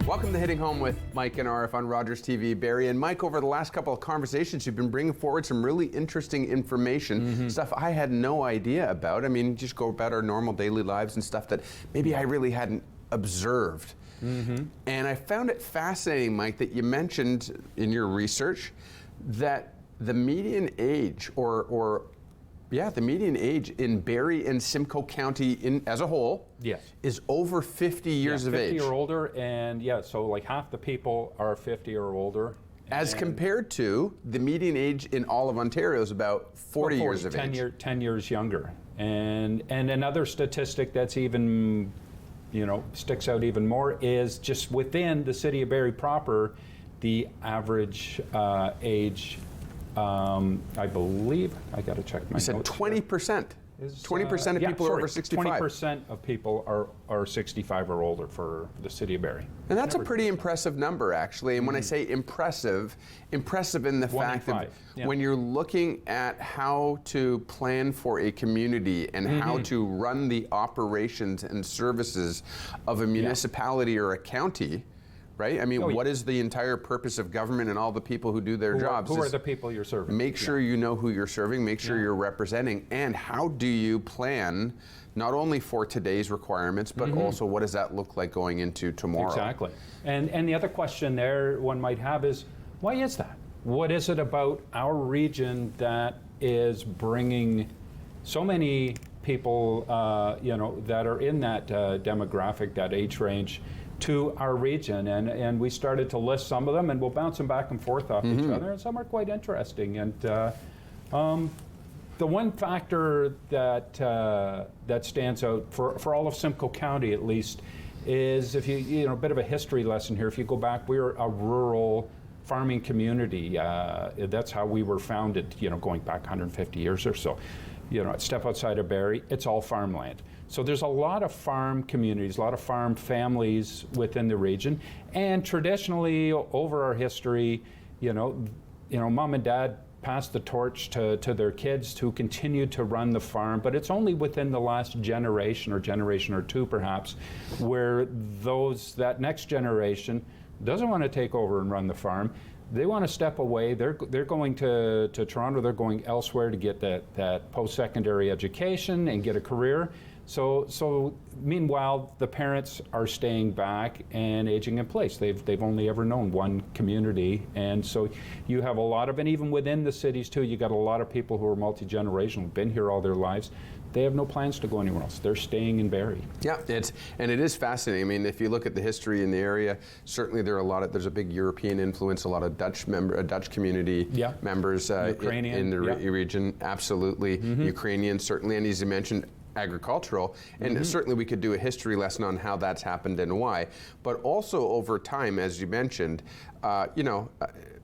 Welcome to Hitting Home with Mike and Arif on Rogers TV. Barry and Mike, over the last couple of conversations, you've been bringing forward some really interesting information, stuff I had no idea about. I mean, just go about our normal daily lives and stuff that maybe I really hadn't observed. And I found it fascinating, Mike, that you mentioned in your research that the median age, the median age in Barrie and Simcoe County as a whole is over 50 years of age. 50 or older, and so like half the people are 50 or older. As compared to the median age in all of Ontario is about 40 years of age. 10 years younger. And another statistic that's even, sticks out even more is just within the city of Barrie proper, the average age, I believe, I got to check my notes. You said 20%. 20% of people are over 65. 20% of people are 65 or older for the city of Barrie. And that's a pretty impressive number, actually. And when I say impressive in the fact that when you're looking at how to plan for a community and how to run the operations and services of a municipality or a county, right? I mean, what is the entire purpose of government and all the people who do their jobs? Who are the people you're serving? Make sure you know who you're serving, make sure you're representing, and how do you plan not only for today's requirements, but also what does that look like going into tomorrow? Exactly. And the other question there one might have is, why is that? What is it about our region that is bringing so many people, that are in that demographic, that age range, to our region? And we started to list some of them, and we'll bounce them back and forth off each other, and some are quite interesting. And the one factor that stands out for all of Simcoe County, at least, is if you a bit of a history lesson here. If you go back, we're a rural farming community. That's how we were founded, going back 150 years or so. Step outside of Barrie, it's all farmland. So there's a lot of farm communities, a lot of farm families within the region. And traditionally, over our history, mom and dad passed the torch to their kids who continued to run the farm. But it's only within the last generation or two perhaps, where that next generation doesn't want to take over and run the farm. They want to step away. They're going to Toronto. They're going elsewhere to get that post-secondary education and get a career. So meanwhile, the parents are staying back and aging in place. They've only ever known one community, and so you have a lot of, and even within the cities too, you got a lot of people who are multi-generational, been here all their lives. They have no plans to go anywhere else. They're staying in Barrie. Yeah, it is fascinating. I mean, if you look at the history in the area, certainly there's a big European influence, a lot of Dutch community members in the region. Absolutely, Ukrainians certainly, and as you mentioned, agricultural, and certainly we could do a history lesson on how that's happened and why. But also over time, as you mentioned,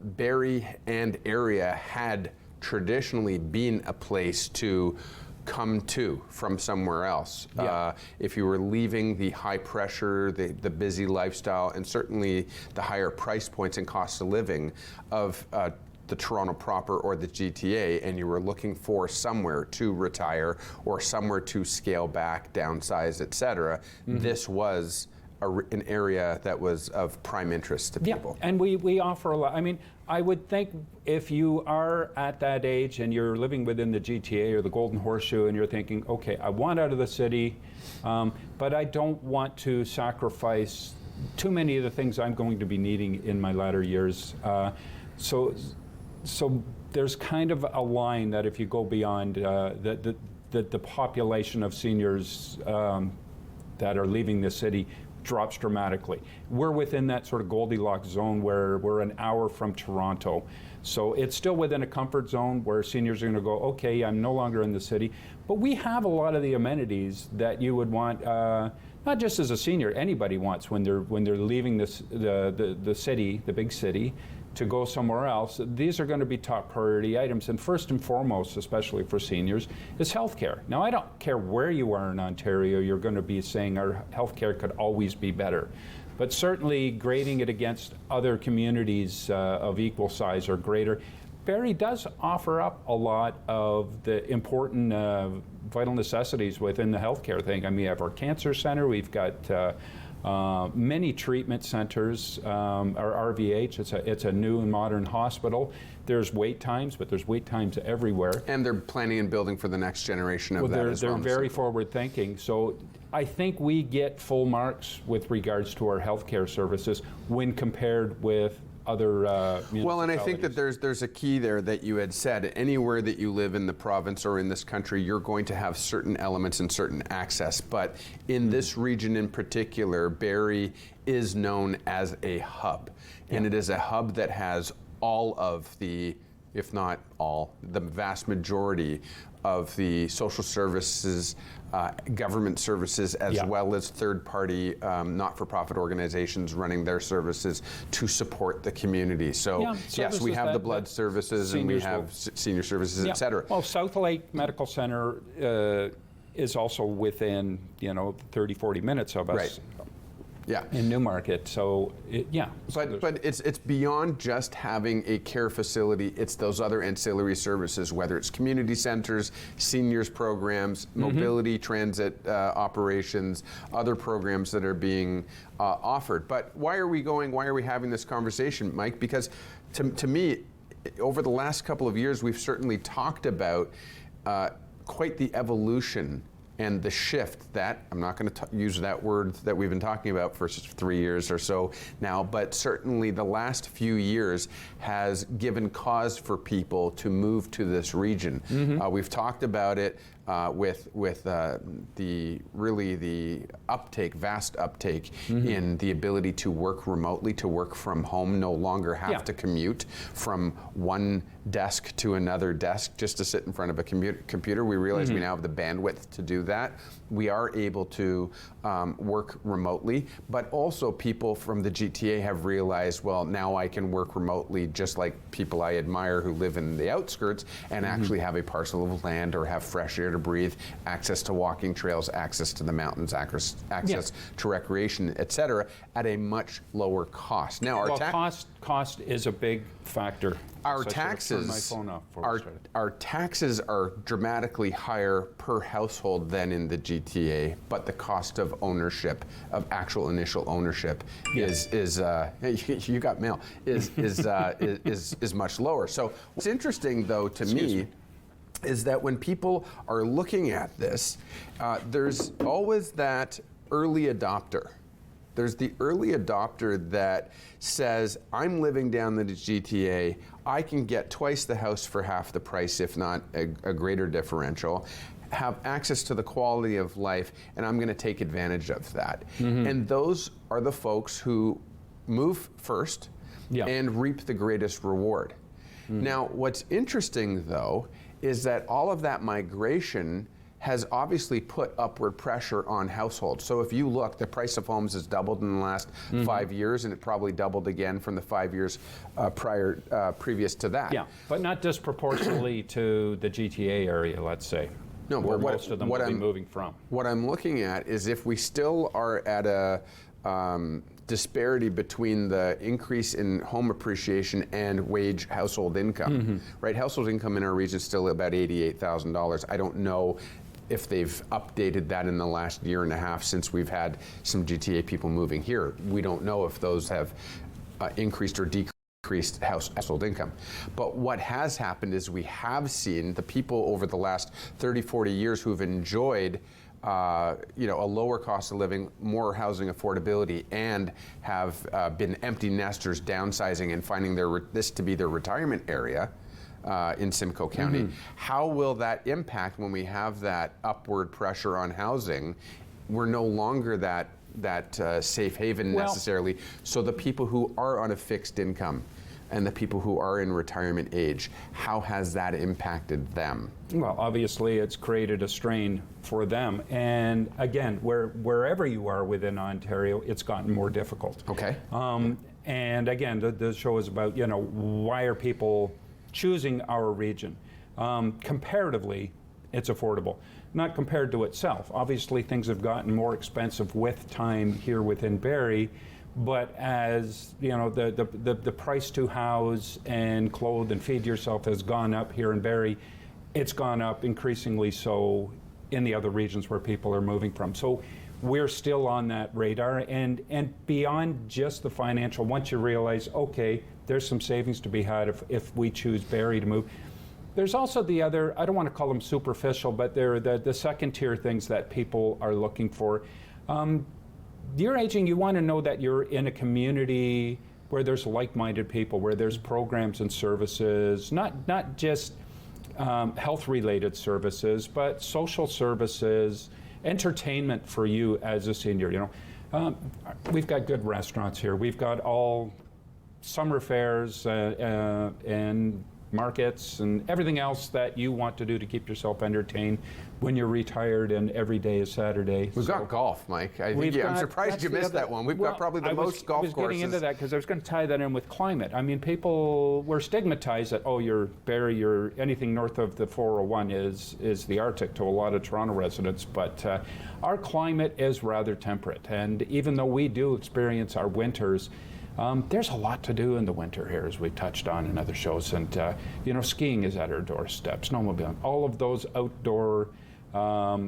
Barrie and area had traditionally been a place to come to from somewhere else. If you were leaving the high pressure, the busy lifestyle, and certainly the higher price points and cost of living of the Toronto proper or the GTA, and you were looking for somewhere to retire or somewhere to scale back, downsize, etc., this was an area that was of prime interest to people. And we offer a lot. I mean, I would think if you are at that age and you're living within the GTA or the Golden Horseshoe and you're thinking, okay, I want out of the city, but I don't want to sacrifice too many of the things I'm going to be needing in my latter years. So there's kind of a line that if you go beyond the population of seniors that are leaving the city drops dramatically. We're within that sort of Goldilocks zone where we're an hour from Toronto. So it's still within a comfort zone where seniors are going to go, okay, I'm no longer in the city. But we have a lot of the amenities that you would want, not just as a senior, anybody wants when they're leaving the city, the big city, to go somewhere else. These are going to be top priority items, and first and foremost, especially for seniors, is healthcare. Now, I don't care where you are in Ontario, you're going to be saying our healthcare could always be better. But certainly grading it against other communities of equal size or greater, Barrie does offer up a lot of the important vital necessities within the healthcare thing. I mean, we have our cancer center, we've got Many treatment centers are RVH. It's a new and modern hospital. There's wait times, but there's wait times everywhere. And they're planning and building for the next generation of that as well. They're very forward thinking. So I think we get full marks with regards to our healthcare services when compared with other well, and I think that there's a key there that you had said. Anywhere that you live in the province or in this country, you're going to have certain elements and certain access. But in this region in particular, Barrie is known as a hub. And it is a hub that has all of the, if not all, the vast majority of the social services, government services, as well as third-party not-for-profit organizations running their services to support the community. So yes, we have the blood services and we have senior services, et cetera. Well, South Lake Medical Center is also within, 30, 40 minutes of us. Right. Yeah. In Newmarket, so But it's beyond just having a care facility. It's those other ancillary services, whether it's community centers, seniors programs, mobility, transit operations, other programs that are being offered. But why are we having this conversation, Mike? Because to me, over the last couple of years, we've certainly talked about quite the evolution and the shift that, I'm not going to use that word that we've been talking about for 3 years or so now, but certainly the last few years has given cause for people to move to this region. We've talked about it with the vast uptake in the ability to work remotely, to work from home, no longer have to commute from one desk to another desk just to sit in front of a computer. We realize we now have the bandwidth to do that. We are able to work remotely, but also people from the GTA have realized, well, now I can work remotely just like people I admire who live in the outskirts and actually have a parcel of land or have fresh air to breathe, access to walking trails, access to the mountains, access to recreation, et cetera, at a much lower cost. Now, cost is a big factor. Our taxes are dramatically higher per household than in the GTA, but the cost of ownership, of actual initial ownership, is you got mail, is much lower. So what's interesting though to me is that when people are looking at this, there's always that early adopter. There's the early adopter that says, I'm living down in the GTA, I can get twice the house for half the price, if not a greater differential, have access to the quality of life, and I'm going to take advantage of that. And those are the folks who move first and reap the greatest reward. Now, what's interesting, though, is that all of that migration has obviously put upward pressure on households. So if you look, the price of homes has doubled in the last 5 years, and it probably doubled again from the 5 years previous to that. Yeah, but not disproportionately to the GTA area, let's say. No, where but most of them will be moving from. What I'm looking at is if we still are at a disparity between the increase in home appreciation and wage household income, right? Household income in our region is still about $88,000. I don't know if they've updated that in the last year and a half since we've had some GTA people moving here. We don't know if those have increased or decreased household income. But what has happened is we have seen the people over the last 30, 40 years who've enjoyed a lower cost of living, more housing affordability, and have been empty nesters downsizing and finding this to be their retirement area in Simcoe County. How will that impact when we have that upward pressure on housing? We're no longer that safe haven necessarily. So the people who are on a fixed income and the people who are in retirement age, how has that impacted them? Well, obviously it's created a strain for them. And again, wherever you are within Ontario, it's gotten more difficult. Okay. And again, the show is about, why are people choosing our region? Comparatively, it's affordable. Not compared to itself. Obviously, things have gotten more expensive with time here within Barrie. But as the price to house and clothe and feed yourself has gone up here in Barrie, it's gone up increasingly so in the other regions where people are moving from. So we're still on that radar. And beyond just the financial, once you realize, okay, there's some savings to be had if we choose Barrie to move. There's also the other, I don't want to call them superficial, but they're the second tier things that people are looking for. You're aging, you want to know that you're in a community where there's like-minded people, where there's programs and services, not just health-related services, but social services, entertainment for you as a senior. You know, we've got good restaurants here. We've got all summer fairs and markets and everything else that you want to do to keep yourself entertained when you're retired and every day is Saturday. We've got golf, Mike. I'm surprised you missed that one. We've got probably the most golf courses. I was getting into that because I was going to tie that in with climate. I mean, people were stigmatized that, oh, you're Barrie, you're anything north of the 401 is the Arctic to a lot of Toronto residents, but our climate is rather temperate. And even though we do experience our winters, there's a lot to do in the winter here, as we touched on in other shows. And, you know, skiing is at our doorstep, snowmobiling, all of those outdoor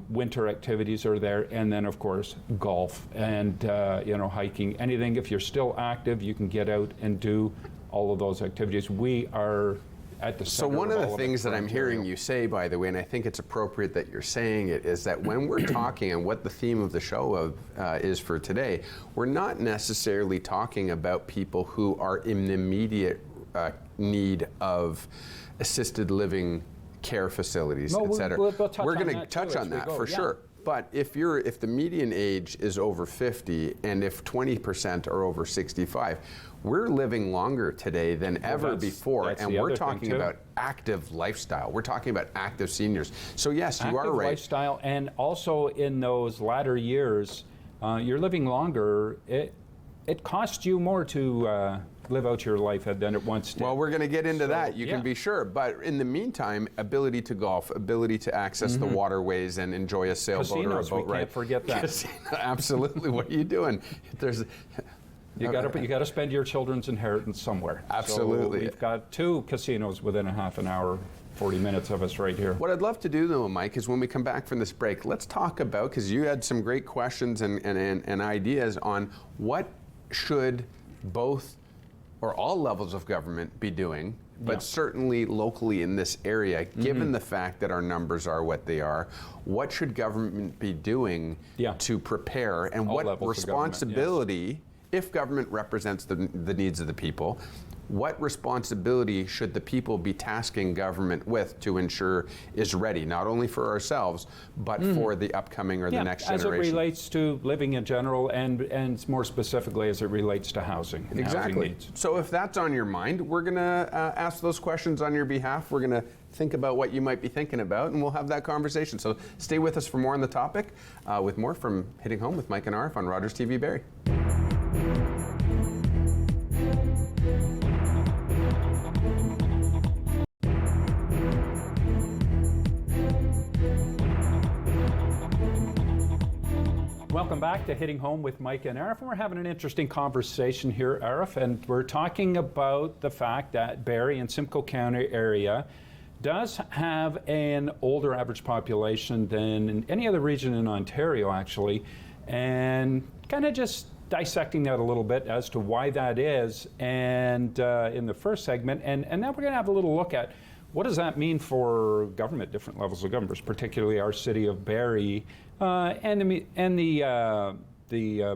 winter activities are there. And then, of course, golf and, you know, hiking, anything. If you're still active, you can get out and do all of those activities. We are at the center. So one of the things that I'm hearing you say, by the way, and I think it's appropriate that you're saying it, is that when we're talking, and what the theme of the show is for today, we're not necessarily talking about people who are in immediate need of assisted living care facilities, no, et cetera. We're going to touch on that for sure. But if the median age is over 50 and if 20% are over 65, we're living longer today than ever before, and we're talking about active lifestyle. We're talking about active seniors. So yes, you are right. Active lifestyle, and also in those latter years, you're living longer. It costs you more to live out your life than it once did. Well, we're going to get into that, you can be sure. But in the meantime, ability to golf, ability to access the waterways and enjoy a sailboat or a boat ride. We can't forget that. Casino, absolutely. What are you doing? You got to spend your children's inheritance somewhere. Absolutely. So we've got 2 casinos within a half an hour, 40 minutes of us right here. What I'd love to do, though, Mike, is when we come back from this break, let's talk about, because you had some great questions and ideas on what should both or all levels of government be doing, but certainly locally in this area, given the fact that our numbers are what they are. What should government be doing to prepare, and all what responsibility, if government represents the needs of the people, what responsibility should the people be tasking government with to ensure is ready, not only for ourselves, but for the upcoming or the next generation? As it relates to living in general, and more specifically as it relates to housing and housing needs. So if that's on your mind, we're going to ask those questions on your behalf. We're going to think about what you might be thinking about, and we'll have that conversation. So stay with us for more on the topic, with more from Hitting Home with Mike and Arif on Rogers TV Barrie. Welcome back to Hitting Home with Mike and Arif. And we're having an interesting conversation here, Arif, and we're talking about the fact that Barrie and Simcoe County area does have an older average population than in any other region in Ontario, actually, and kind of just dissecting that a little bit as to why that is, and in the first segment, and now we're going to have a little look at what does that mean for government, different levels of government, particularly our city of Barrie, and the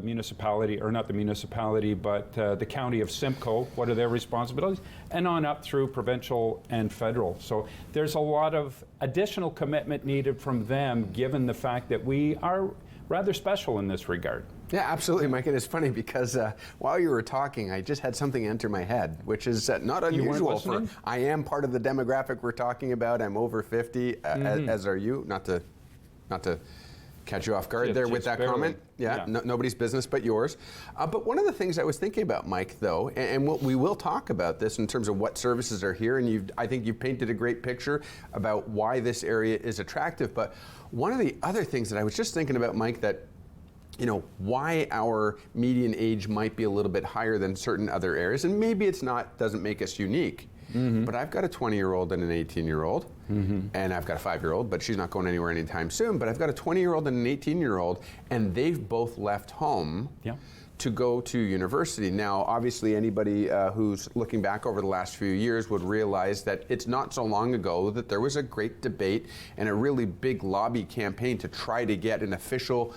municipality, or not the municipality, but the county of Simcoe. What are their responsibilities? And on up through provincial and federal. So there's a lot of additional commitment needed from them, given the fact that we are rather special in this regard. Yeah, absolutely, Mike. And it's funny because while you were talking, I just had something enter my head, which is not unusual for. I am part of the demographic we're talking about. I'm over 50, as are you. Not to catch you off guard there with that barely. Comment. Yeah. Nobody's business but yours. But one of the things I was thinking about, Mike, though, and we will talk about this in terms of what services are here, and I think you've painted a great picture about why this area is attractive. But one of the other things that I was just thinking about, Mike, that why our median age might be a little bit higher than certain other areas, and maybe it's not, doesn't make us unique, but I've got a 20-year-old and an 18-year-old, and I've got a 5-year-old, but she's not going anywhere anytime soon. But I've got a 20-year-old and an 18-year-old, and they've both left home to go to university. Now, obviously, anybody who's looking back over the last few years would realize that it's not so long ago that there was a great debate and a really big lobby campaign to try to get an official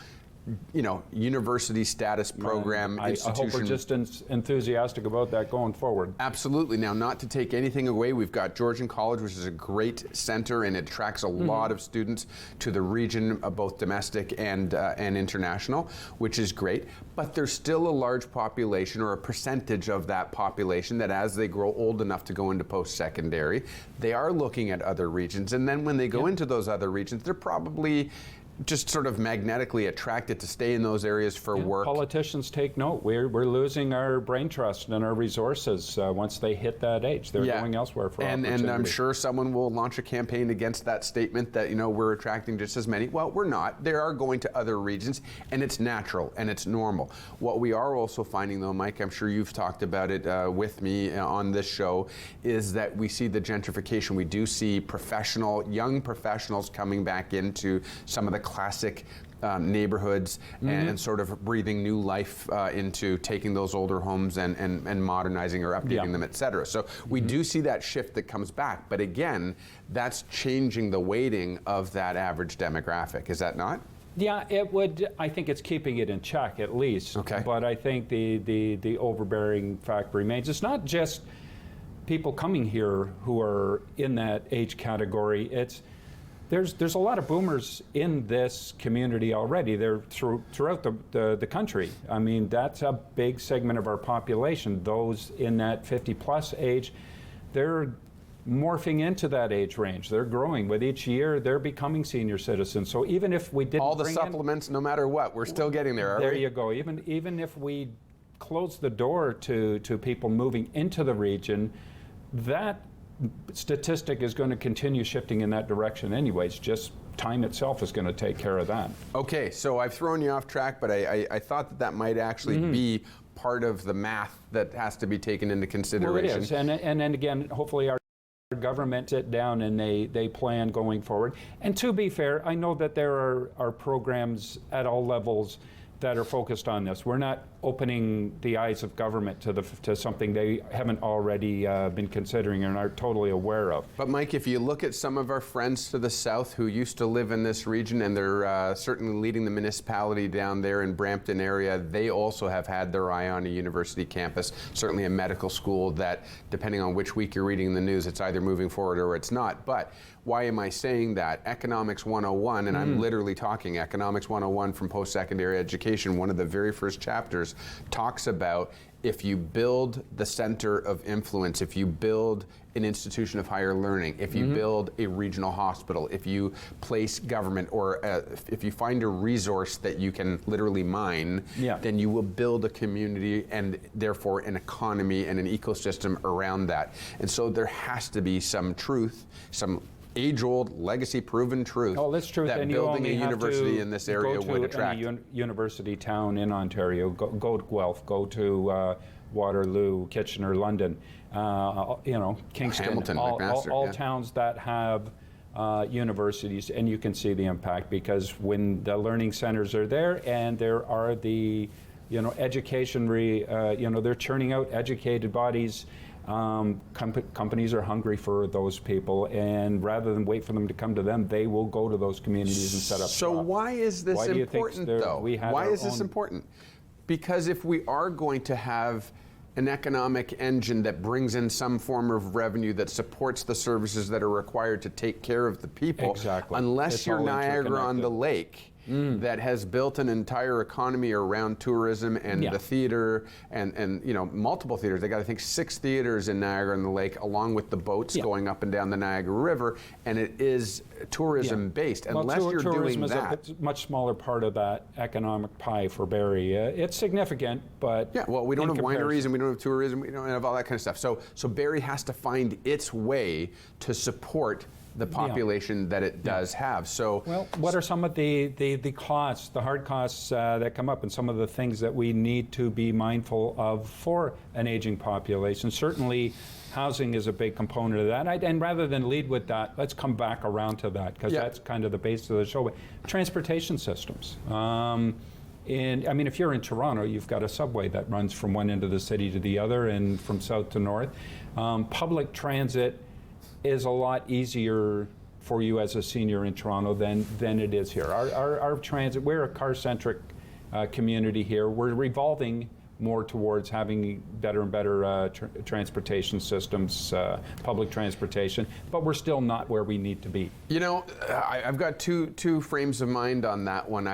university status program institution. I hope we're just enthusiastic about that going forward. Absolutely. Now, not to take anything away, we've got Georgian College, which is a great center, and it attracts a lot of students to the region, both domestic and international, which is great. But there's still a large population, or a percentage of that population, that as they grow old enough to go into post-secondary, they are looking at other regions. And then when they go into those other regions, they're probably just sort of magnetically attracted to stay in those areas for work. Politicians take note. We're losing our brain trust and our resources once they hit that age. They're going elsewhere for opportunity. And I'm sure someone will launch a campaign against that statement that, we're attracting just as many. Well, we're not. They are going to other regions, and it's natural and it's normal. What we are also finding, though, Mike, I'm sure you've talked about it with me on this show, is that we see the gentrification. We do see young professionals coming back into some of the classic neighborhoods and sort of breathing new life into taking those older homes and modernizing or updating them, et cetera. So we do see that shift that comes back. But again, that's changing the weighting of that average demographic. Is that not? Yeah, it would. I think it's keeping it in check at least. Okay. But I think the overbearing fact remains. It's not just people coming here who are in that age category. There's a lot of boomers in this community already. They're throughout the country. I mean, that's a big segment of our population. Those in that 50-plus age, they're morphing into that age range. They're growing. With each year, they're becoming senior citizens. So even if we didn't all the supplements, no matter what, we're still getting there, There you go. Even if we close the door to people moving into the region, that statistic is going to continue shifting in that direction anyways. Just time itself is going to take care of that. Okay, so I've thrown you off track, but I thought that might actually be part of the math that has to be taken into consideration. Well, it is, and then again, hopefully our government sit down and they plan going forward. And to be fair, I know that there are programs at all levels that are focused on this. We're not opening the eyes of government to something they haven't already been considering and are totally aware of. But Mike, if you look at some of our friends to the south who used to live in this region, and they're certainly leading the municipality down there in Brampton area, they also have had their eye on a university campus, certainly a medical school that, depending on which week you're reading the news, it's either moving forward or it's not. But why am I saying that? Economics 101, and I'm literally talking Economics 101 from post-secondary education, one of the very first chapters talks about if you build the center of influence, if you build an institution of higher learning, if you build a regional hospital, if you place government, or if you find a resource that you can literally mine, then you will build a community and therefore an economy and an ecosystem around that. And so there has to be some truth, some age-old, legacy-proven truth that's true. that And building a university in this area would attract. Any university town in Ontario, go to Guelph, go to Waterloo, Kitchener, London, Kingston, Hamilton, McMaster, all towns that have universities, and you can see the impact, because when the learning centers are there and there are the education, they're churning out educated bodies. Companies are hungry for those people, and rather than wait for them to come to them, they will go to those communities and set up So shop. why is this important, though? Why is this important? Because if we are going to have an economic engine that brings in some form of revenue that supports the services that are required to take care of the people, unless you're Niagara on the Lake, that has built an entire economy around tourism and the theater and multiple theaters. They got, I think, 6 theaters in Niagara on the Lake, along with the boats going up and down the Niagara River, and it is tourism based. Unless you're doing that, tourism is a much smaller part of that economic pie for Barrie. It's significant, but we don't have wineries and we don't have tourism. We don't have all that kind of stuff. So Barrie has to find its way to support the population that it does have. So, well, what are some of the costs, the hard costs that come up, and some of the things that we need to be mindful of for an aging population? Certainly, housing is a big component of that. And rather than lead with that, let's come back around to that, because that's kind of the base of the show. But transportation systems. And I mean, if you're in Toronto, you've got a subway that runs from one end of the city to the other and from south to north. Public transit is a lot easier for you as a senior in Toronto than it is here. Our transit, we're a car-centric community here. We're revolving more towards having better and better transportation systems, public transportation, but we're still not where we need to be. You know, I've got two frames of mind on that one.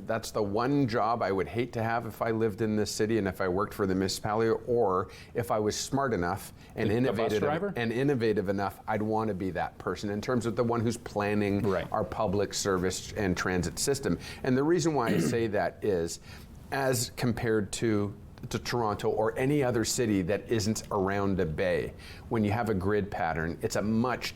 That's the one job I would hate to have if I lived in this city and if I worked for the municipality, or if I was smart enough and innovative enough, I'd want to be that person in terms of the one who's planning our public service and transit system. And the reason why I say that is, as compared to Toronto or any other city that isn't around a bay, when you have a grid pattern, it's a much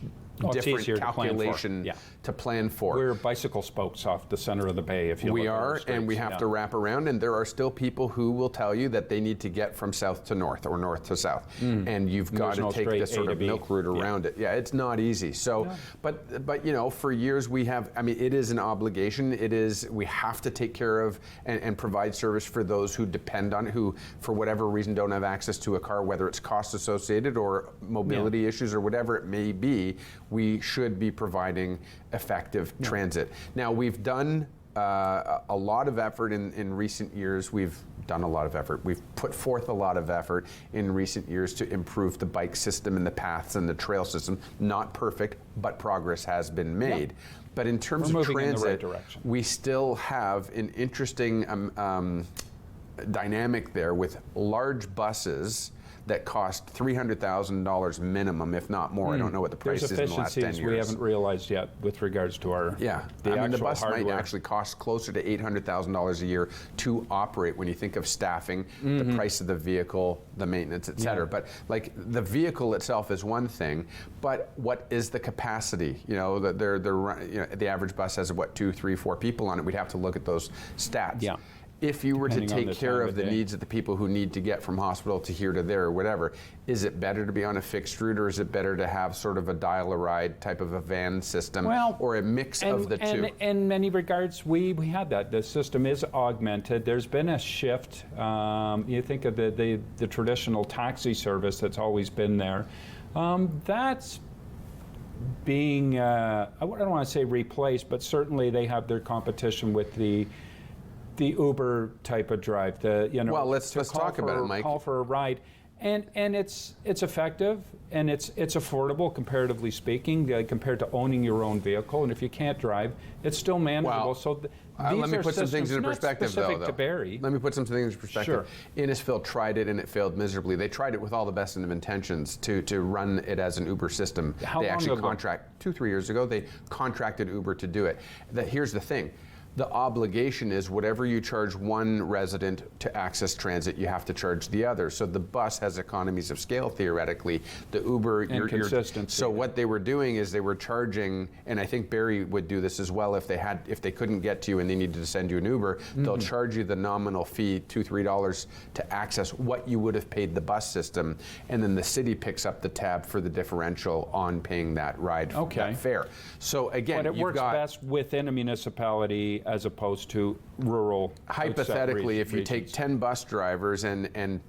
different calculation to plan for. We're bicycle spokes off the center of the bay, if you We are, and we have to wrap around, and there are still people who will tell you that they need to get from south to north or north to south, and you've got to take this sort of milk route around it. Yeah, it's not easy. So, but you know, for years we have, I mean, it is an obligation. We have to take care of and provide service for those who depend on it, who for whatever reason don't have access to a car, whether it's cost associated or mobility issues or whatever it may be. We should be providing effective transit. Now, we've done a lot of effort in recent years. We've put forth a lot of effort in recent years to improve the bike system and the paths and the trail system. Not perfect, but progress has been made. Yeah. But in terms of transit, we still have an interesting dynamic there with large buses that cost $300,000 minimum, if not more. I don't know what the price is in the last 10 years. There's efficiencies we haven't realized yet with regards to our the bus hardware. Might actually cost closer to $800,000 a year to operate when you think of staffing, the price of the vehicle, the maintenance, et cetera. But like the vehicle itself is one thing, but what is the capacity? You know, the average bus has 2, 3, 4 people on it. We'd have to look at those stats. Yeah. If you were to take care of the needs of the people who need to get from hospital to here to there or whatever, is it better to be on a fixed route, or is it better to have sort of a dial-a-ride type of a van system, or a mix of the two? In many regards, we had that. The system is augmented. There's been a shift. You think of the traditional taxi service that's always been there. That's being, I don't want to say replaced, but certainly they have their competition with the Uber type of drive. Well, let's talk about it, Mike. Call for a ride, and it's effective and it's affordable, comparatively speaking, compared to owning your own vehicle. And if you can't drive, it's still manageable. Well, so let me put some things into perspective, though. To Barrie. Let me put some things into perspective. Sure. Innisfil tried it and it failed miserably. They tried it with all the best of intentions to run it as an Uber system. How long ago? 2-3 years ago, they contracted Uber to do it. Here's the thing. The obligation is whatever you charge one resident to access transit, you have to charge the other. So the bus has economies of scale, theoretically. The Uber, consistency. So what they were doing is they were charging, and I think Barrie would do this as well if they couldn't get to you and they needed to send you an Uber, they'll charge you the nominal fee, $2-3, to access what you would have paid the bus system, and then the city picks up the tab for the differential on paying that ride, that fare. So again, but it works best within a municipality as opposed to rural. Hypothetically, if you take 10 bus drivers and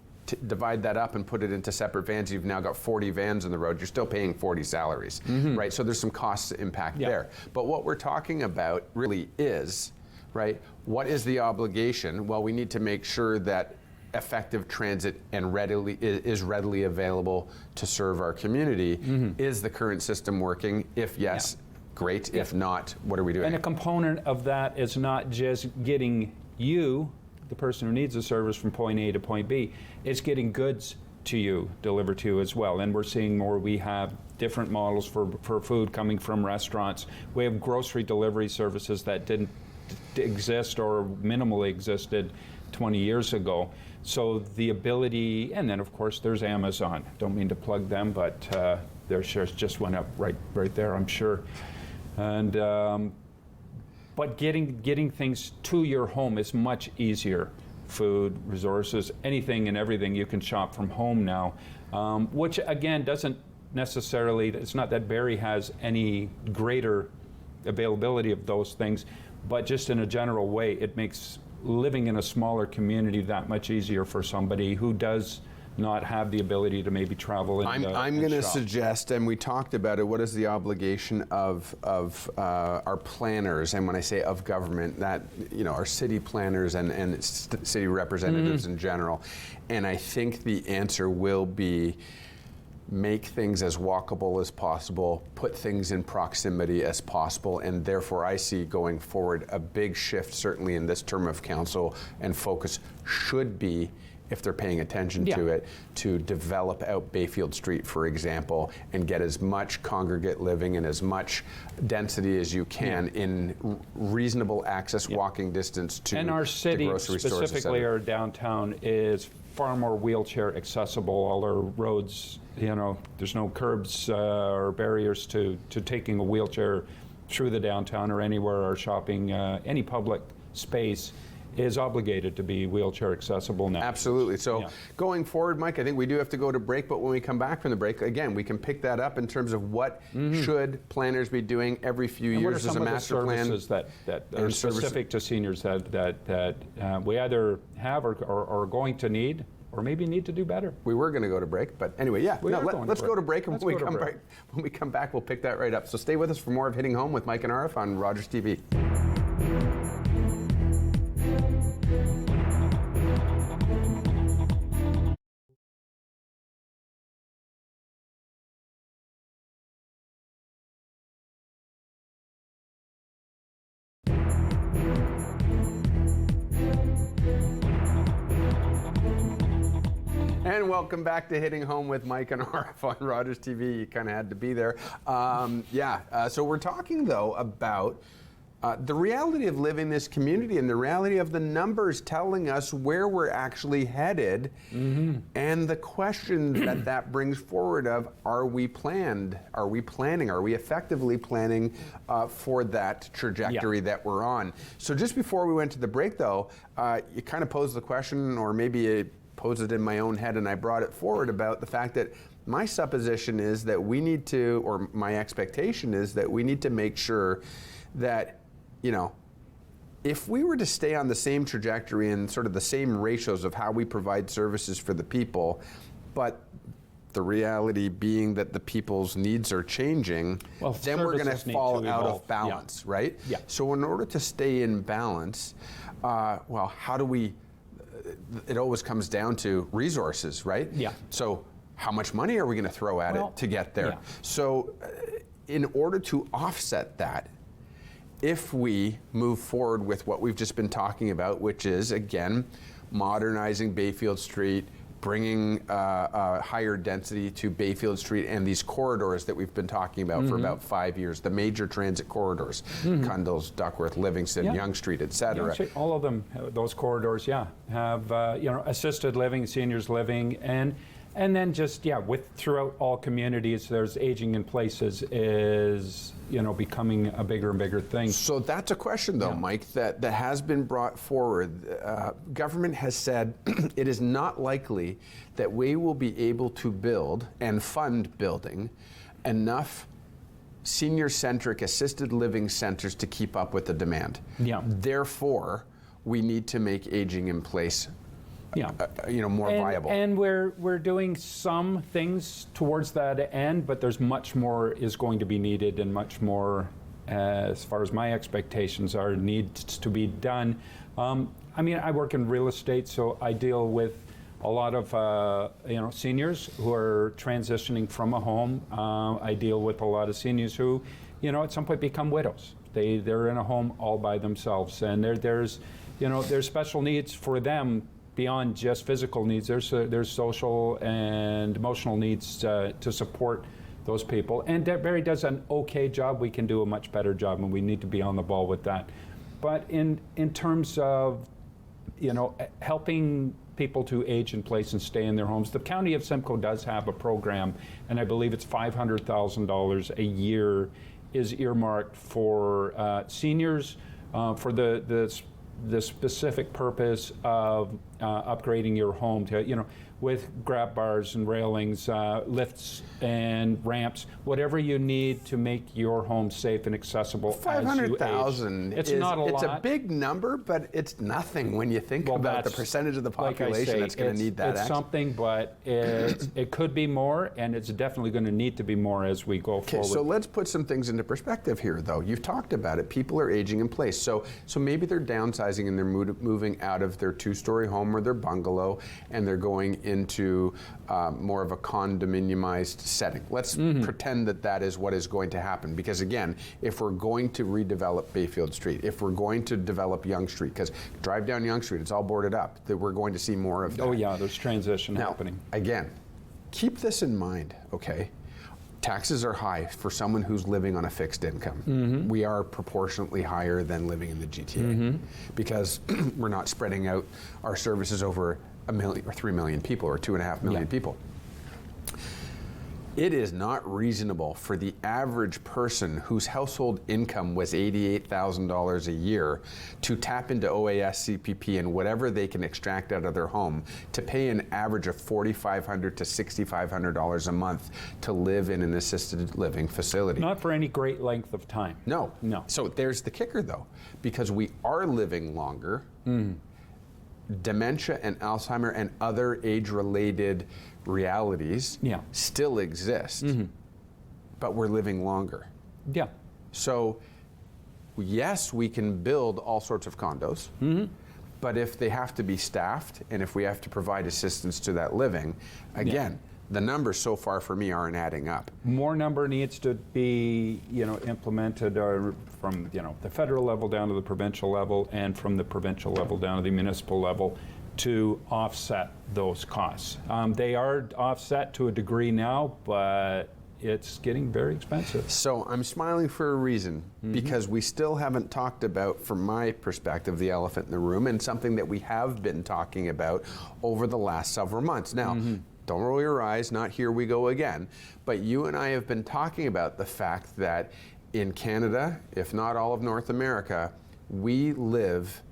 divide that up and put it into separate vans, you've now got 40 vans on the road. You're still paying 40 salaries, right? So there's some cost impact there. But what we're talking about really is, right, what is the obligation? Well, we need to make sure that effective transit and is readily available to serve our community. Is the current system working? If yes, great. If not, what are we doing? And a component of that is not just getting you, the person who needs the service, from point A to point B. It's getting goods to you, delivered to you as well. And we're seeing more. We have different models for food coming from restaurants. We have grocery delivery services that didn't exist or minimally existed 20 years ago. So the ability, and then of course there's Amazon. Don't mean to plug them, but their shares just went up right there, I'm sure. And but getting things to your home is much easier. Food, resources, anything and everything you can shop from home now, which again doesn't necessarily, it's not that Barrie has any greater availability of those things, but just in a general way, it makes living in a smaller community that much easier for somebody who does not have the ability to maybe travel and I'm going to suggest, and we talked about it, what is the obligation of our planners, and when I say of government, that, you know, our city planners and city representatives in general. And I think the answer will be make things as walkable as possible, put things in proximity as possible, and therefore I see going forward a big shift, certainly in this term of council, and focus should be, if they're paying attention to it, to develop out Bayfield Street, for example, and get as much congregate living and as much density as you can in reasonable access, walking distance to and our city, grocery stores, specifically our downtown, is far more wheelchair accessible. All our roads, you know, there's no curbs or barriers to taking a wheelchair through the downtown or anywhere, or shopping, any public space is obligated to be wheelchair accessible now. Absolutely. So going forward, Mike, I think we do have to go to break, but when we come back from the break, again, we can pick that up in terms of what should planners be doing every few years as a master plan. What are some of the services that are specific to seniors that we either have or are going to need, or maybe need to do better? We were going to go to break, but anyway, let's go to break, and when we come back, we'll pick that right up. So stay with us for more of Hitting Home with Mike and Arif on Rogers TV. And welcome back to Hitting Home with Mike and Arif on Rogers TV. You kind of had to be there. So we're talking, though, about the reality of living this community and the reality of the numbers telling us where we're actually headed, and the question that brings forward of, are we planning, are we effectively planning for that trajectory that we're on? So just before we went to the break, though, you kind of posed the question, or maybe it posed it in my own head, and I brought it forward about the fact that my supposition is that we need to, or my expectation is that we need to make sure that, you know, if we were to stay on the same trajectory and sort of the same ratios of how we provide services for the people, but the reality being that the people's needs are changing, then we're going to fall out of balance, right? Yeah. So in order to stay in balance, well, how do we, it always comes down to resources, right? Yeah. So how much money are we going to throw at it to get there? Yeah. So in order to offset that, if we move forward with what we've just been talking about, which is, again, modernizing Bayfield Street, bringing higher density to Bayfield Street and these corridors that we've been talking about for about 5 years, the major transit corridors, Cundles, Duckworth, Livingston, Yonge Street, et cetera. All of them, those corridors, have assisted living, seniors living, and then just with throughout all communities, there's aging in places is becoming a bigger and bigger thing. So that's a question, though, Mike, that has been brought forward. Government has said it is not likely that we will be able to build and fund building enough senior-centric assisted living centers to keep up with the demand. Therefore, we need to make aging in place more viable. And we're doing some things towards that end, but there's much more is going to be needed, and much more, as far as my expectations are, needs to be done. I mean, I work in real estate, so I deal with a lot of seniors who are transitioning from a home. I deal with a lot of seniors who, at some point become widows. They're in a home all by themselves, and there's special needs for them. Beyond just physical needs, there's social and emotional needs to support those people. And Barrie does an okay job. We can do a much better job, and we need to be on the ball with that. But in terms of, helping people to age in place and stay in their homes. The County of Simcoe does have a program, and I believe it's $500,000 a year is earmarked for seniors for the specific purpose of upgrading your home to, with grab bars and railings, lifts and ramps, whatever you need to make your home safe and accessible. 500,000. It's not a lot. It's a big number, but it's nothing when you think about the percentage of the population that's going to need that. It's something, but it could be more, and it's definitely going to need to be more as we go forward. So let's put some things into perspective here, though. You've talked about it. People are aging in place. So maybe they're downsizing and they're moving out of their two-story home or their bungalow, and they're going into more of a condominiumized setting. Let's pretend that is what is going to happen. Because again, if we're going to redevelop Bayfield Street, if we're going to develop Yonge Street, because drive down Yonge Street, it's all boarded up, that we're going to see more of that. Oh yeah, there's transition happening. Again, keep this in mind, okay? Taxes are high for someone who's living on a fixed income. We are proportionately higher than living in the GTA because we're not spreading out our services over 1 million or 3 million people or 2.5 million people. It is not reasonable for the average person whose household income was $88,000 a year to tap into OAS, CPP, and whatever they can extract out of their home to pay an average of $4,500 to $6,500 a month to live in an assisted living facility. Not for any great length of time. No. No. So there's the kicker, though, because we are living longer. Dementia and Alzheimer and other age-related realities still exist, but we're living longer. Yeah. So, yes, we can build all sorts of condos, but if they have to be staffed and if we have to provide assistance to that living, again, the numbers so far for me aren't adding up. More number needs to be, implemented from, the federal level down to the provincial level, and from the provincial level down to the municipal level to offset those costs. They are offset to a degree now, but it's getting very expensive. So I'm smiling for a reason, because we still haven't talked about, from my perspective, the elephant in the room, and something that we have been talking about over the last several months. Now, don't roll your eyes, not here we go again, but you and I have been talking about the fact that in Canada, if not all of North America, we live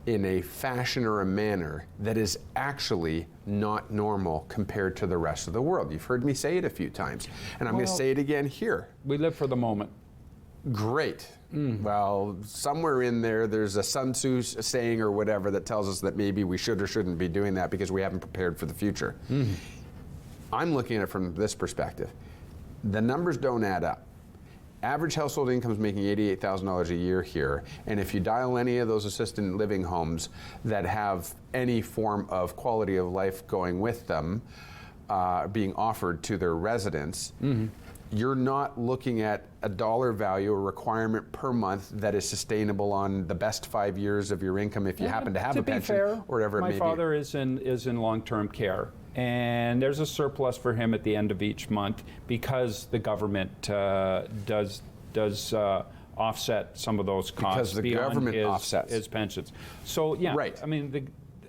in a fashion or a manner that is actually not normal compared to the rest of the world. You've heard me say it a few times, and I'm going to say it again here. We live for the moment. Great. Well, somewhere in there's a Sun Tzu saying or whatever that tells us that maybe we should or shouldn't be doing that because we haven't prepared for the future. I'm looking at it from this perspective. The numbers don't add up. Average household income is making $88,000 a year here, and if you dial any of those assisted living homes that have any form of quality of life going with them, being offered to their residents, you're not looking at a dollar value or requirement per month that is sustainable on the best 5 years of your income if you happen to have a pension or whatever it may be. My father is in long-term care, and there's a surplus for him at the end of each month because the government does offset some of those costs. Because the government offsets his pensions. So yeah, right. I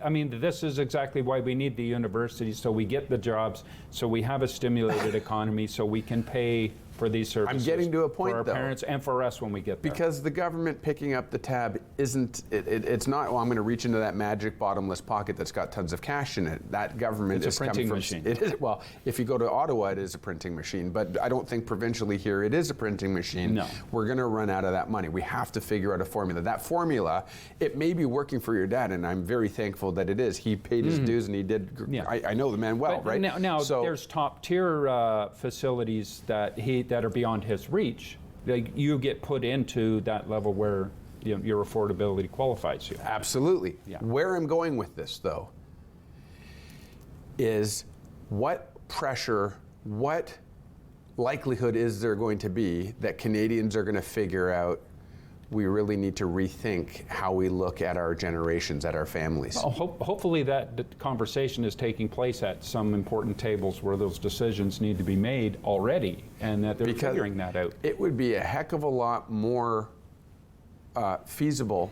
mean, this is exactly why we need the universities, so we get the jobs, so we have a stimulated economy, so we can pay for these services. I'm getting to a point, for our though, parents and for us when we get there. Because the government picking up the tab isn't, it's not, well, I'm going to reach into that magic bottomless pocket that's got tons of cash in it. That government is coming from... It's a printing machine. It is, well, if you go to Ottawa, it is a printing machine, but I don't think provincially here it is a printing machine. No. We're going to run out of that money. We have to figure out a formula. That formula, it may be working for your dad, and I'm very thankful that it is. He paid his dues, and he did, I know the man well, but right? Now there's top tier facilities that are beyond his reach. Like, you get put into that level where your affordability qualifies you. Absolutely. Yeah. Where I'm going with this, though, is what pressure, what likelihood is there going to be that Canadians are going to figure out we really need to rethink how we look at our generations, at our families? Well, hopefully that conversation is taking place at some important tables where those decisions need to be made already, and that they're figuring that out. It would be a heck of a lot more feasible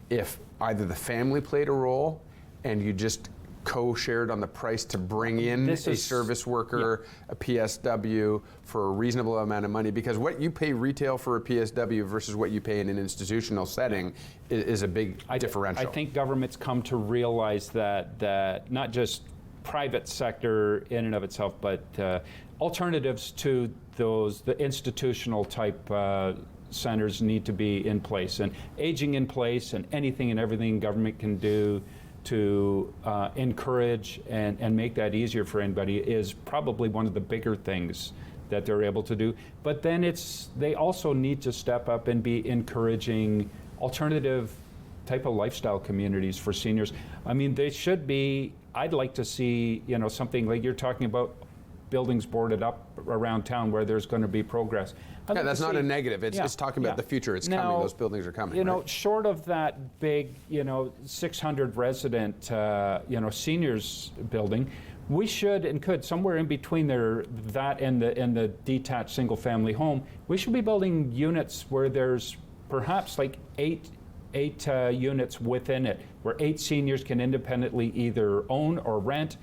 if either the family played a role and you just co-shared on the price to bring in a service worker, a PSW for a reasonable amount of money, because what you pay retail for a PSW versus what you pay in an institutional setting is a big differential. I think government's come to realize that not just private sector in and of itself, but alternatives to the institutional type centers need to be in place, and aging in place, and anything and everything government can do to encourage and make that easier for anybody is probably one of the bigger things that they're able to do. But then they also need to step up and be encouraging alternative type of lifestyle communities for seniors. I mean, they should be, I'd like to see, something like you're talking about, buildings boarded up around town where there's going to be progress. Yeah, that's not a negative. It's talking about the future. It's coming. Those buildings are coming. Right? Short of that big, 600 resident, seniors building, we should and could, somewhere in between that and the detached single family home, we should be building units where there's perhaps like eight units within it, where 8 seniors can independently either own or rent,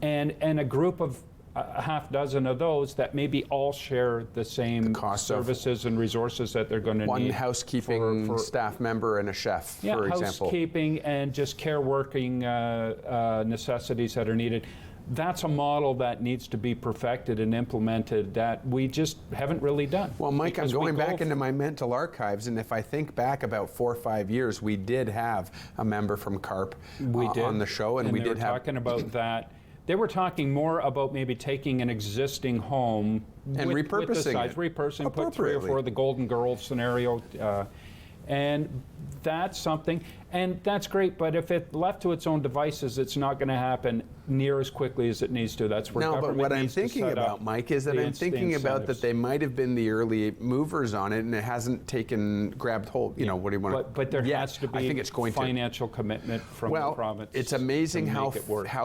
and a group of a half dozen of those that maybe all share the same services and resources that they're going to need. One housekeeping staff member and a chef, for example. Housekeeping and just care working necessities that are needed. That's a model that needs to be perfected and implemented that we just haven't really done. Well, Mike, I'm going back into my mental archives, and if I think back about 4 or 5 years, we did have a member from CARP on the show, and we did have talking about that. They were talking more about maybe taking an existing home and repurposing with the size, repurposing, put 3 or 4 the Golden Girls scenario, and that's something, and that's great. But if it left to its own devices, it's not going to happen near as quickly as it needs to. That's where government but what I'm needs to thinking set about, up Mike, is that I'm thinking about that they might have been the early movers on it, and it hasn't grabbed hold. What do you want to? But there has to be I think it's going financial commitment from the province. It's amazing how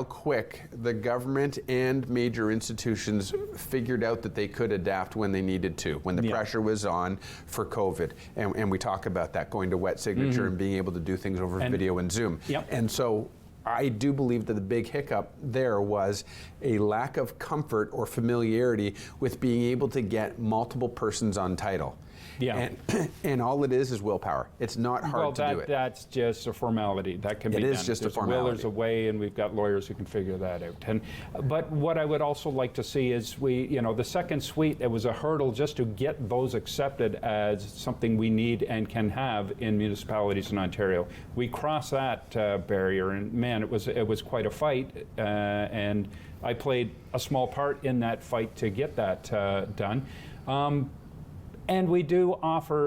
quick the government and major institutions figured out that they could adapt when they needed to, when the pressure was on for COVID, and we talk about that, going to wet signature and being able to do things over video and Zoom. And so I do believe that the big hiccup there was a lack of comfort or familiarity with being able to get multiple persons on title. And all it is willpower. It's not hard to do it. That's just a formality. That can be done. It is just a formality. Will, there's a way, and we've got lawyers who can figure that out. But what I would also like to see is the second suite, it was a hurdle just to get those accepted as something we need and can have in municipalities in Ontario. We crossed that barrier, and man, it was quite a fight, and I played a small part in that fight to get that done. And we do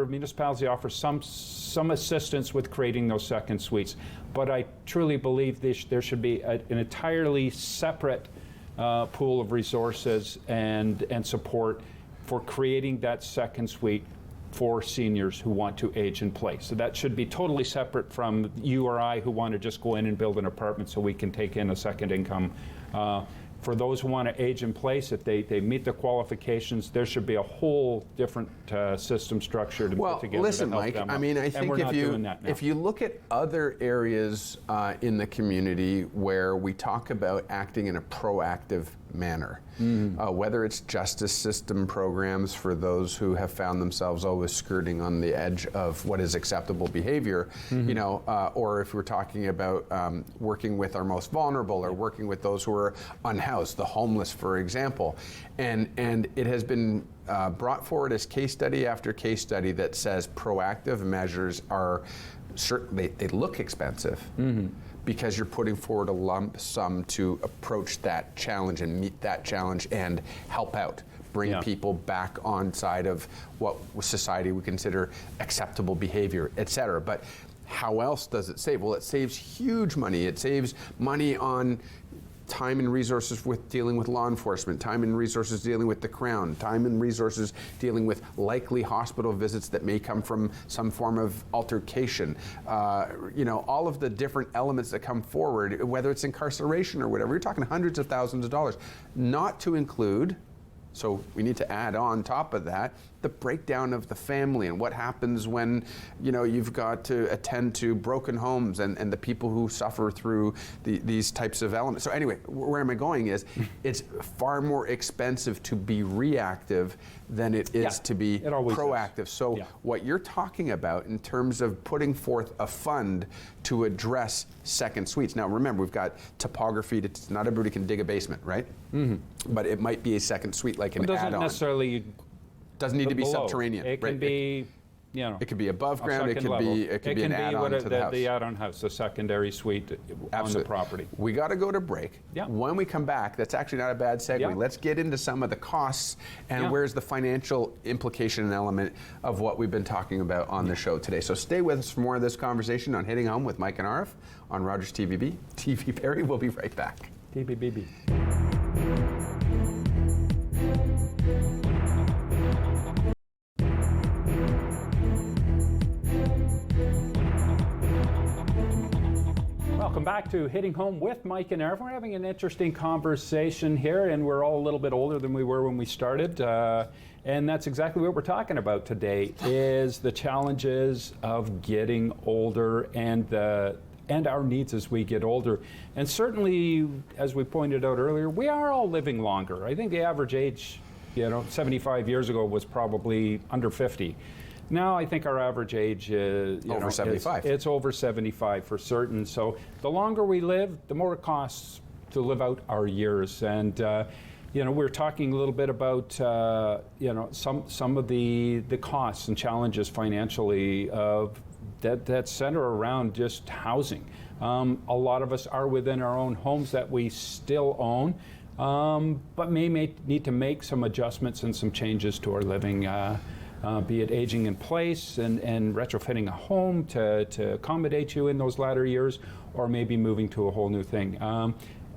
municipalities offer some assistance with creating those second suites. But I truly believe there should be an entirely separate pool of resources and support for creating that second suite for seniors who want to age in place. So that should be totally separate from you or I who want to just go in and build an apartment so we can take in a second income. For those who want to age in place, if they meet the qualifications, there should be a whole different system structure to put together. Well, listen, to help Mike, them I mean, I think if you look at other areas in the community where we talk about acting in a proactive manner, whether it's justice system programs for those who have found themselves always skirting on the edge of what is acceptable behavior, or if we're talking about working with our most vulnerable or working with those who are unhoused, the homeless, for example, and it has been brought forward as case study after case study that says proactive measures are they look expensive. Because you're putting forward a lump sum to approach that challenge and meet that challenge and help out, bring people back on side of what society would consider acceptable behavior, et cetera. But how else does it save? Well, it saves huge money. It saves money on time and resources with dealing with law enforcement, time and resources dealing with the Crown, time and resources dealing with likely hospital visits that may come from some form of altercation. All of the different elements that come forward, whether it's incarceration or whatever, you're talking hundreds of thousands of dollars. Not to include, so we need to add on top of that, the the breakdown of the family and what happens when, you've got to attend to broken homes and the people who suffer through these types of elements. So anyway, where am I going is it's far more expensive to be reactive than it is to be proactive. So what you're talking about in terms of putting forth a fund to address second suites. Now remember, we've got topography. Not everybody can dig a basement, right? But it might be a second suite like an add-on. Doesn't necessarily doesn't need to be below. subterranean. It can be, it could be above ground. It could be an add-on to the house. The add-on house, the secondary suite on the property. We got to go to break. When we come back, that's actually not a bad segue. Let's get into some of the costs and where's the financial implication and element of what we've been talking about on the show today. So stay with us for more of this conversation on Hitting Home with Mike and Arif on Rogers TV Barrie. We'll be right back. TVBB. Welcome back to Hitting Home with Mike and Arif. We're having an interesting conversation here, and we're all a little bit older than we were when we started. And that's exactly what we're talking about today, is the challenges of getting older and our needs as we get older. And certainly, as we pointed out earlier, we are all living longer. I think the average age, 75 years ago was probably under 50. Now I think our average age is over 75. It's over 75 for certain. So the longer we live, the more it costs to live out our years. And we're talking a little bit about some of the costs and challenges financially of that center around just housing. A lot of us are within our own homes that we still own, but may need to make some adjustments and some changes to our living. Be it aging in place and retrofitting a home to accommodate you in those latter years, or maybe moving to a whole new thing.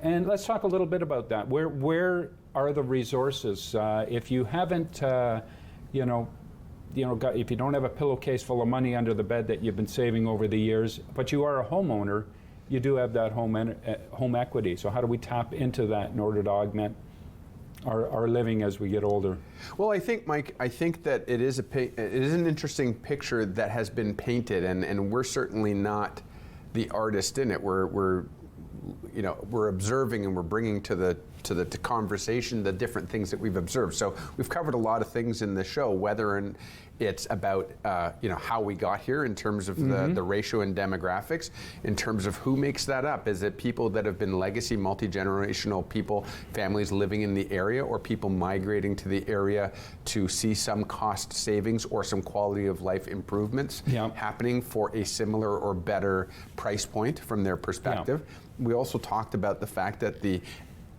And let's talk a little bit about that. Where are the resources? If you haven't, if you don't have a pillowcase full of money under the bed that you've been saving over the years, but you are a homeowner, you do have that home equity. So how do we tap into that in order to augment our living as we get older? Well, I think, Mike, that it is an interesting picture that has been painted, and we're certainly not the artist in it. We're observing and we're bringing to the conversation the different things that we've observed. So we've covered a lot of things in the show, whether it's about how we got here in terms of the ratio and demographics, in terms of who makes that up. Is it people that have been legacy, multi-generational people, families living in the area, or people migrating to the area to see some cost savings or some quality of life improvements happening for a similar or better price point from their perspective? We also talked about the fact that the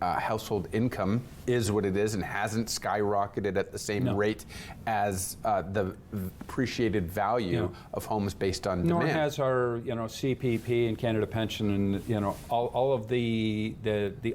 household income is what it is and hasn't skyrocketed at the same rate as the appreciated value of homes based on demand. Nor has our CPP and Canada Pension and all of the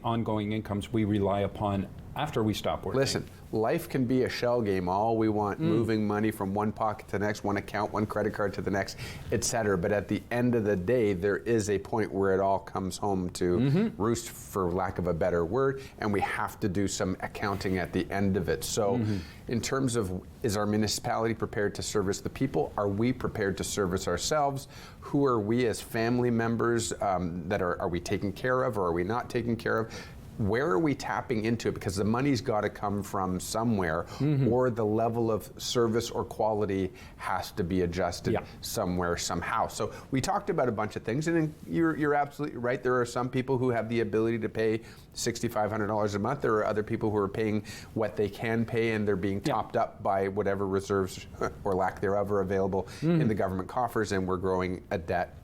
ongoing incomes we rely upon after we stop working. Listen, life can be a shell game all we want, moving money from one pocket to the next, one account, one credit card to the next, etc. But at the end of the day, there is a point where it all comes home to roost, for lack of a better word, and we have to do some accounting at the end of it. So in terms of, is our municipality prepared to service the people? Are we prepared to service ourselves? Who are we as family members that are we taking care of, or are we not taking care of? Where are we tapping into it? Because the money's got to come from somewhere, or the level of service or quality has to be adjusted somewhere, somehow. So we talked about a bunch of things, and you're absolutely right. There are some people who have the ability to pay $6,500 a month. There are other people who are paying what they can pay, and they're being topped up by whatever reserves or lack thereof are available in the government coffers, and we're growing a debt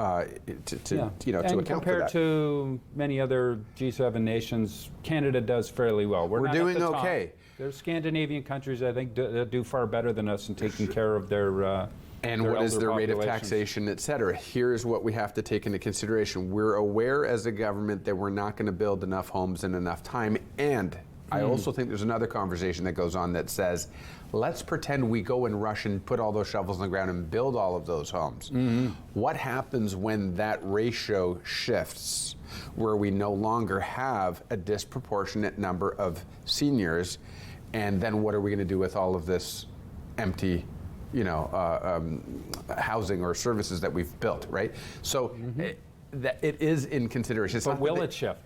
to account compared for that. To many other G7 nations, Canada does fairly well. We're not doing at the okay. Top. There's Scandinavian countries, I think, that do far better than us in taking care of their and what is their rate of taxation, et cetera. Here's what we have to take into consideration. We're aware as a government that we're not going to build enough homes in enough time, and I also think there's another conversation that goes on that says, let's pretend we go and rush and put all those shovels in the ground and build all of those homes. What happens when that ratio shifts, where we no longer have a disproportionate number of seniors, and then what are we going to do with all of this empty, housing or services that we've built, right? So that it is in consideration. It's But not will that it shift?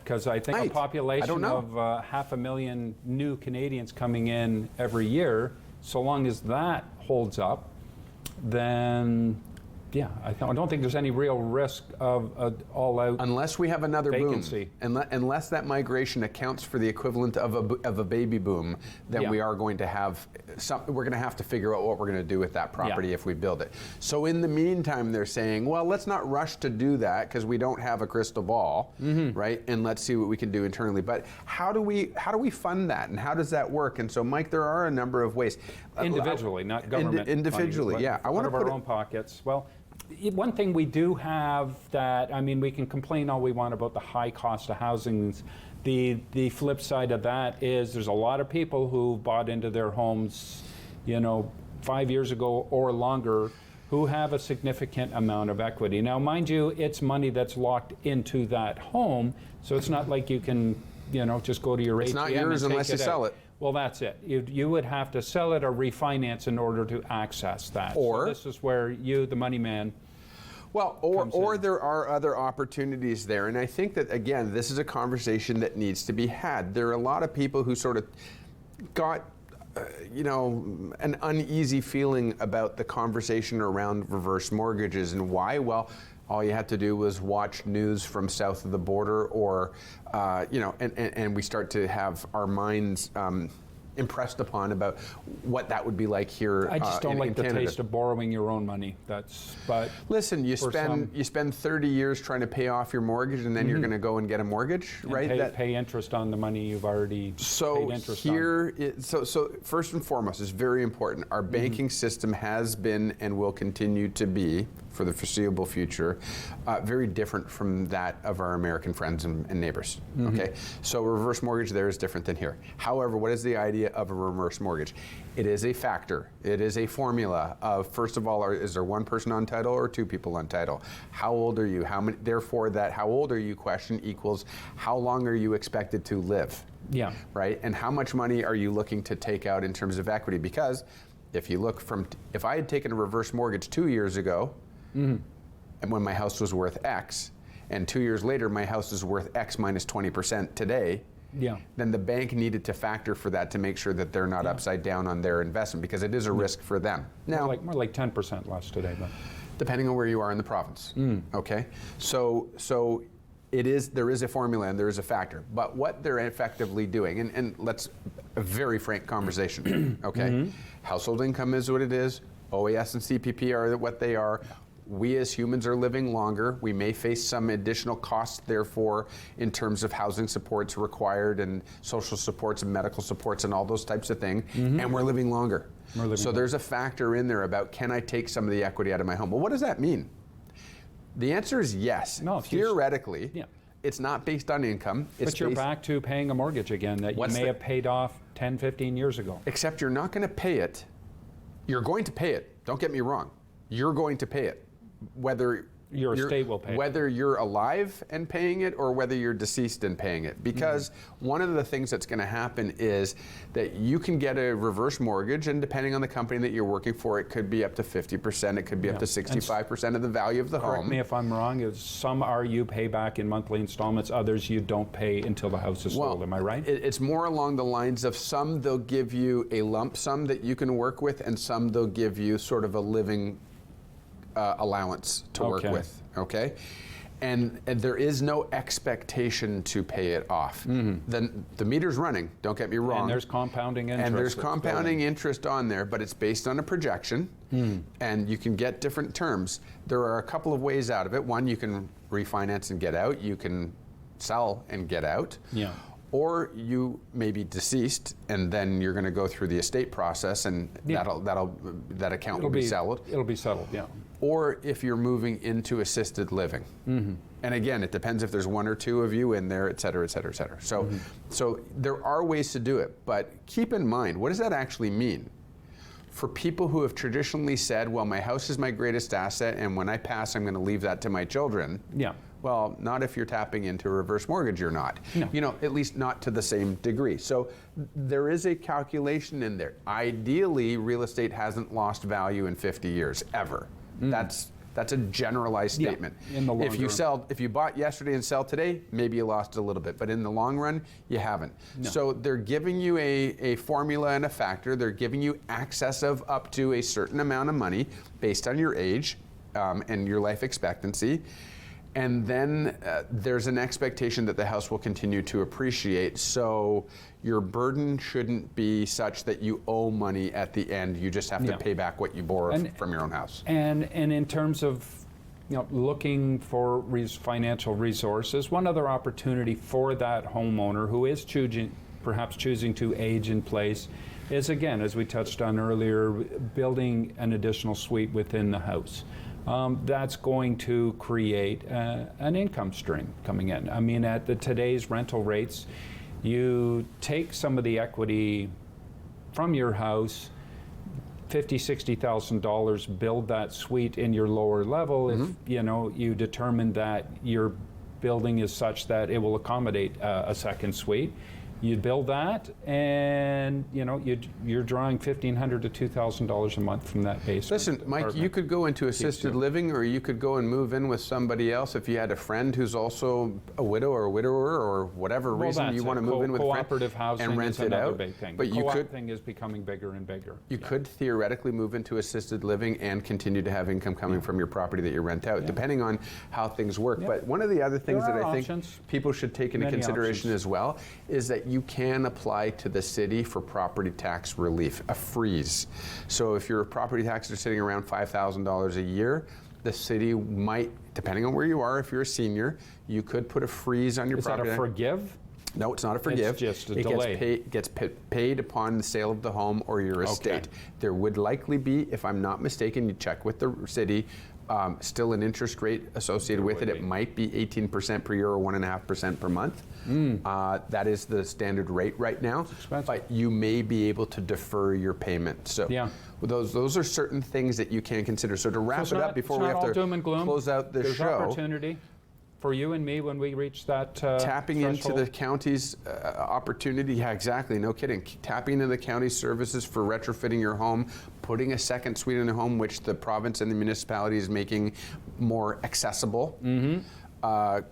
Because I think Might. a population I don't know. of 500,000 new Canadians coming in every year, so long as that holds up, then yeah, I don't think there's any real risk of an all-out unless we have another vacancy. boom, unless that migration accounts for the equivalent of a baby boom, then Yeah. we are going to have we're going to have to figure out what we're going to do with that property if we build it. So in the meantime, they're saying, well, let's not rush to do that because we don't have a crystal ball, right? And let's see what we can do internally. But how do we fund that, and how does that work? And so, Mike, there are a number of ways. Individually, not government. Individually, money, yeah. I want to put out of our own pockets. Well, one thing we do have that, I mean, we can complain all we want about the high cost of housing. The flip side of that is there's a lot of people who bought into their homes, 5 years ago or longer, who have a significant amount of equity. Now, mind you, it's money that's locked into that home, so it's not like you can, just go to your ATM. It's not yours and unless you sell it. Well, that's it. You would have to sell it or refinance in order to access that. Or so this is where you, the money man. Well, or there are other opportunities there. And I think that, again, this is a conversation that needs to be had. There are a lot of people who sort of got, an uneasy feeling about the conversation around reverse mortgages. And why? Well, all you had to do was watch news from south of the border, or, and we start to have our minds impressed upon about what that would be like here. I just don't like the Canada. taste of borrowing your own money. But listen, you spend 30 years trying to pay off your mortgage, and then you're going to go and get a mortgage, right? Pay interest on the money you've already paid interest on. So first and foremost, it's very important. Our banking system has been and will continue to be, for the foreseeable future, very different from that of our American friends and neighbors. Okay, so a reverse mortgage there is different than here. However, what is the idea of a reverse mortgage? It is a factor. It is a formula of, first of all, is there one person on title or two people on title? How old are you? How many? Therefore, that how old are you question equals how long are you expected to live? Yeah. Right. And how much money are you looking to take out in terms of equity? Because if you look if I had taken a reverse mortgage 2 years ago, and when my house was worth X, and 2 years later my house is worth X minus 20% today, then the bank needed to factor for that to make sure that they're not upside down on their investment, because it is a risk for them. Now, more like 10% less today, but depending on where you are in the province. Okay, so there is a formula and there is a factor, but what they're effectively doing, and let's a very frank conversation. Okay, household income is what it is. OAS and CPP are what they are. We as humans are living longer. We may face some additional costs, therefore, in terms of housing supports required and social supports and medical supports and all those types of things, and we're living longer. So there's a factor in there about, can I take some of the equity out of my home? Well, what does that mean? The answer is yes. No, theoretically, it's not based on income. But you're back to paying a mortgage again that you may have paid off 10, 15 years ago. Except you're not going to pay it. You're going to pay it. Don't get me wrong. You're going to pay it. Whether your estate will pay it. Whether you're alive and paying it or whether you're deceased and paying it. Because one of the things that's going to happen is that you can get a reverse mortgage, and depending on the company that you're working for, it could be up to 50%, it could be up to 65% of the value of the home. Correct me if I'm wrong, some are you pay back in monthly installments, others you don't pay until the house is sold, am I right? It's more along the lines of some they'll give you a lump sum that you can work with, and some they'll give you sort of a living allowance to work with, okay? And there is no expectation to pay it off. Then the meter's running, don't get me wrong. And there's compounding interest. And there's compounding interest on there, but it's based on a projection, and you can get different terms. There are a couple of ways out of it. One, you can refinance and get out. You can sell and get out. Or you may be deceased, and then you're going to go through the estate process, and that account will be settled. It'll be settled, yeah. Or if you're moving into assisted living. And again, it depends if there's one or two of you in there, et cetera, et cetera, et cetera. So, so there are ways to do it, but keep in mind, what does that actually mean? For people who have traditionally said, well, my house is my greatest asset, and when I pass, I'm going to leave that to my children. Well, not if you're tapping into a reverse mortgage, you're not. No. You know, at least not to the same degree. So there is a calculation in there. Ideally, real estate hasn't lost value in 50 years, ever. That's a generalized statement. In the long term. If you bought yesterday and sell today, maybe you lost a little bit, but in the long run, you haven't. No. So they're giving you a formula and a factor. They're giving you access of up to a certain amount of money based on your age and your life expectancy. And then there's an expectation that the house will continue to appreciate. So your burden shouldn't be such that you owe money at the end. You just have to pay back what you borrowed from your own house. And in terms of looking for financial resources, one other opportunity for that homeowner who is perhaps choosing to age in place is, again, as we touched on earlier, building an additional suite within the house. That's going to create an income stream coming in. I mean, at today's rental rates, you take some of the equity from your house, $50,000, $60,000, build that suite in your lower level. If you determine that your building is such that it will accommodate a second suite, you build that, and you're drawing $1,500 to $2,000 a month from that base. Listen, Mike, you could go into assisted living, or you could go and move in with somebody else if you had a friend who's also a widow or a widower, or whatever reason you want to move in with a friend. Cooperative housing and rent is it another out. big thing. But The you co-op could thing is becoming bigger and bigger. You could theoretically move into assisted living and continue to have income coming from your property that you rent out, depending on how things work. But one of the other things that I think people should take into consideration as well is that you can apply to the city for property tax relief, a freeze. So if your property taxes are sitting around $5,000 a year, the city might, depending on where you are, if you're a senior, you could put a freeze on your property. Is that a forgive? No, it's not a forgive. It's just a delay. It gets paid upon the sale of the home or your estate. There would likely be, if I'm not mistaken, you check with the city, still an interest rate associated with it. It might be 18% per year or 1.5% per month. That is the standard rate right now. But you may be able to defer your payment. So those are certain things that you can consider. So to wrap it up before we have to close out the show. There's opportunity for you and me when we reach that tapping threshold. into the county's opportunity. Yeah, exactly. No kidding. Tapping into the county's services for retrofitting your home, putting a second suite in the home, which the province and the municipality is making more accessible.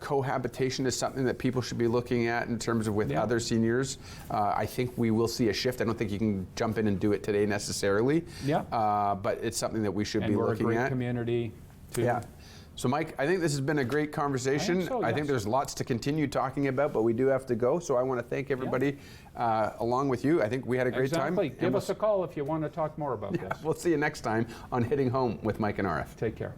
Cohabitation is something that people should be looking at in terms of with other seniors. I think we will see a shift. I don't think you can jump in and do it today necessarily. But it's something that we should be looking at. We're a great community too. So Mike, I think this has been a great conversation. I think there's lots to continue talking about, but we do have to go. So I want to thank everybody along with you. I think we had a great time. Give us a call if you want to talk more about this. We'll see you next time on Hitting Home with Mike and Arif. Take care.